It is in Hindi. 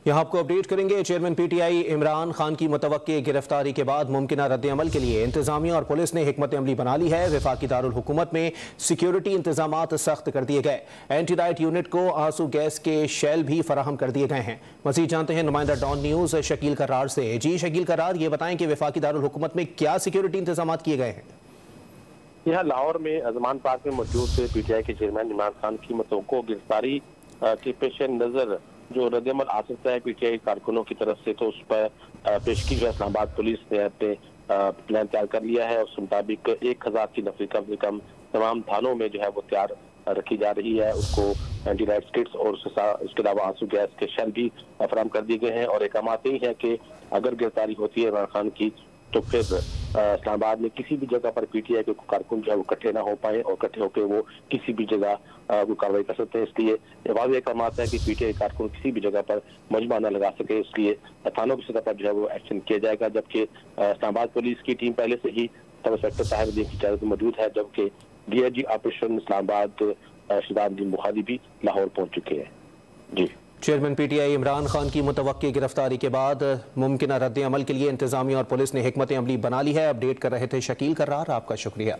यहाँ आपको अपडेट करेंगे। चेयरमैन पीटीआई इमरान खान की मुतवक्की गिरफ्तारी के बाद मुमकिना रद्द-ए-अमल के लिए इंतजामिया और पुलिस ने हिकमत अमली बना ली है। वफाकी दारुल हुकूमत में सिक्योरिटी इंतजामात सख्त कर दिए गए। एंटी राइट यूनिट को आंसू गैस के शेल भी फराहम कर दिए गए हैं। मजीद जानते हैं नुमाइंदा डॉन न्यूज शकील करार से। जी शकील करार, ये बताएं कि वफाकी दारुल हुकूमत में क्या सिक्योरिटी इंतजाम किए गए हैं? यहाँ लाहौर में अजमान पार्क में मौजूद पीटीआई के चेयरमैन इमरान खान की मुतवक्को गिरफ्तारी के पेश नजर जो रद्द-ए-अमल आ सकता है पीटीआई कारकुनों की तरफ से, तो उस पर पेशगी जो इस्लामाबाद पुलिस ने अपने प्लान तैयार कर लिया है। उस मुताबिक 1000 की नफरी कम से कम तमाम थानों में जो है वो तैयार रखी जा रही है। उसको एंटी राइट किट्स और उसके अलावा आंसू गैस के शेल भी फराहम कर दिए गए हैं। और एक अहम यही है कि अगर गिरफ्तारी होती है इमरान खान की तो फिर इस्लामाबाद में किसी भी जगह पर पीटीआई के कारकुन जो है वो इकट्ठे ना हो पाए और इकट्ठे होकर वो किसी भी जगह वो कार्रवाई कर सकते हैं। इसलिए वाज़ेह एक है कि पीटीआई कारकुन किसी भी जगह पर मजमा न लगा सके, इसलिए थानों की सतह पर जो है वो एक्शन किया जाएगा। जबकि इस्लामाबाद पुलिस की टीम पहले से ही सब इंस्पेक्टर ताहिरुद्दीन की क़यादत में मौजूद है, जबकि डीआईजी ऑपरेशन इस्लामाबाद शहजाद बुखारी भी लाहौर पहुंच चुके हैं। जी। चेयरमैन पीटीआई इमरान खान की मुतवक्की गिरफ्तारी के बाद मुमकिना रद्द-ए-अमल के लिए इंतजामिया और पुलिस ने हिकमत अमली बना ली है। अपडेट कर रहे थे शकील करार, आपका शुक्रिया।